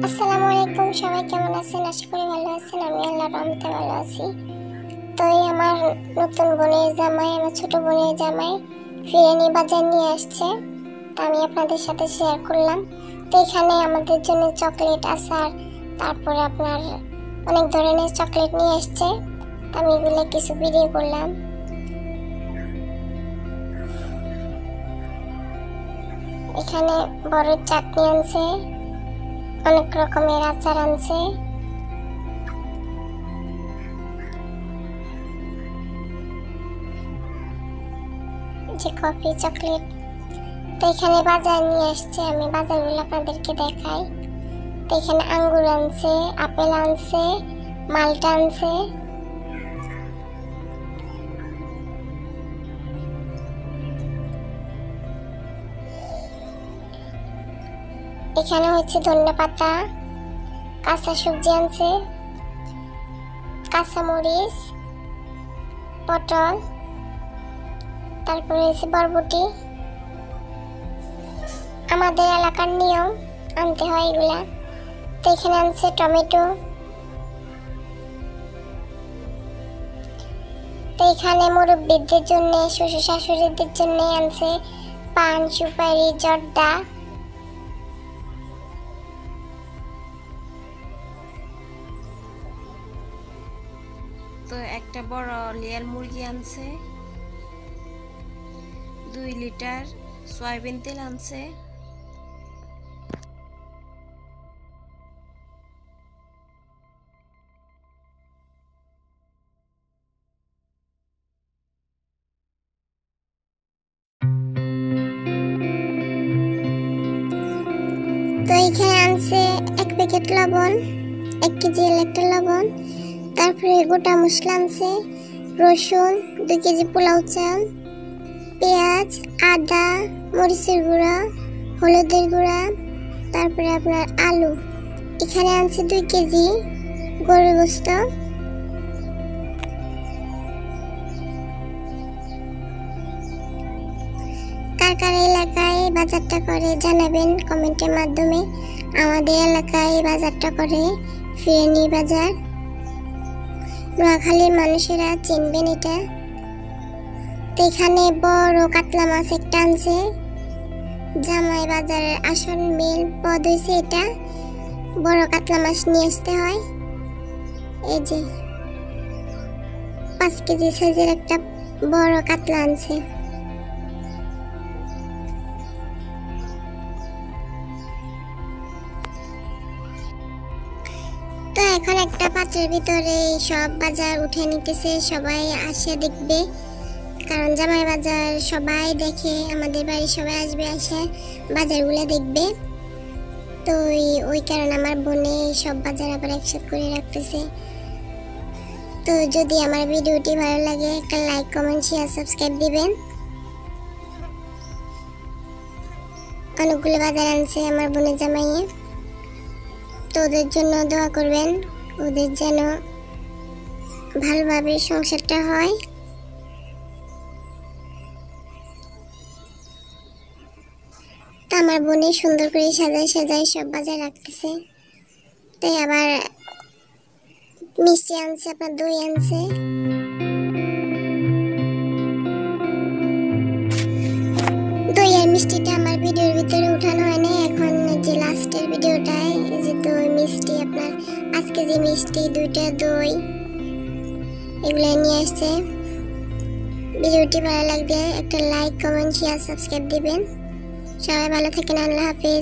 আসসালামু আলাইকুম, সবাই কেমন আছেন? আশা করি ভালো আছেন। আমি আল্লাহর রহমতে ভালো আছি। তো এই আমার নতুন বোনের জামাই, আমার ছোট বোনের জামাই ফিরানি বাজার নিয়ে আসছে, তো আমি আপনাদের সাথে শেয়ার করলাম। তো এখানে আমাদের জন্য চকলেট, আচার, তারপরে আপনার অনেক ধরনের চকলেট নিয়ে আসছে। তো আমি এগুলো কিছু ভিডিও করলাম। এখানে বড় চাটনি আনছে, অনেক রকমের আচার আনছে। যে কফি, চকলেট। তো এখানে বাজার নিয়ে আসছে, আমি বাজারগুলো আপনাদেরকে দেখাই। তো এখানে আঙ্গুর আনছে, আপেল আনছে, মালটা আনছে। এখানে হচ্ছে ধনেপাতা, কাঁচা সবজি আনছে, কাঁচা মরিচ, পটল, তারপরে হচ্ছে বরবটি। আমাদের এলাকার নিয়ম আনতে হয় এগুলা। তো এখানে আনছে টমেটো। তো এখানে মুরব্বীদের জন্য, শ্বশুর শাশুড়িদের জন্য আনছে পান, সুপারি, জর্দা। তো একটা বড় লেয়ার মুরগি আনছে, 2 লিটার সয়াবিন তেল আনছে। তো এখানে আনছে 1 প্যাকেট লবণ, 1 কেজি একটা লবণ, তারপরে গোটা মশলা আনছে, রসুন, 2 কেজি পোলাও চাল, পেঁয়াজ, আদা, মরিচের গুঁড়া, হলুদের গুঁড়া, তারপরে আপনার আলু। এখানে আনছে 2 কেজি গরুর গোশত। কার কার এলাকায় বাজারটা করে জানাবেন কমেন্টের মাধ্যমে। আমাদের এলাকায় বাজারটা করে ফিরানি বাজার। নোয়াখালীর মানুষেরা চিনবেন এটা। তো এখানে বড় কাতলা মাছ একটা আনছে। জামাই বাজারের আসল মেল পদ হয়েছে এটা, বড় কাতলা মাছ নিয়ে আসতে হয়। এই যে 5 কেজি সাইজের একটা বড় কাতলা আনছে। তো এখন একটা পাত্রের ভিতরে সব বাজার উঠে নিতেছে, সবাই আসে দেখবে। কারণ জামাই বাজার সবাই দেখে, আমাদের বাড়ির সবাই আসবে, আসে বাজারগুলো দেখবে। তো ওই কারণে আমার বোনে সব বাজার আবার একসাথে করে রাখতেছে। তো যদি আমার ভিডিওটি ভালো লাগে একটা লাইক, কমেন্ট, শেয়ার, সাবস্ক্রাইব দিবেন। অনেকগুলো বাজার আনছে আমার বোনের জামাইয়ে। তো ওদের জন্য দোয়া করবেন, ওদের যেন ভালোভাবে সংসারটা হয়। তো আমার বোনে সুন্দর করে সাজায় সাজায় সব বাজার রাখতেছে। তাই আবার মিষ্টি আনছে, আপনার দই আনছে। দই আর মিষ্টিটা আমার ভিডিওর ভিতরে উঠানো হয় না, এখন যে লাস্টের ভিডিওটায় যে দই মিষ্টি, আপনার 5 কেজি মিষ্টি, 2টা দই, এগুলো নিয়ে আসছে। ভিডিওটি ভালো লাগলে একটা লাইক, কমেন্ট, শেয়ার, সাবস্ক্রাইব দিবেন। সবাই ভালো থাকেন। আল্লাহ হাফেজ।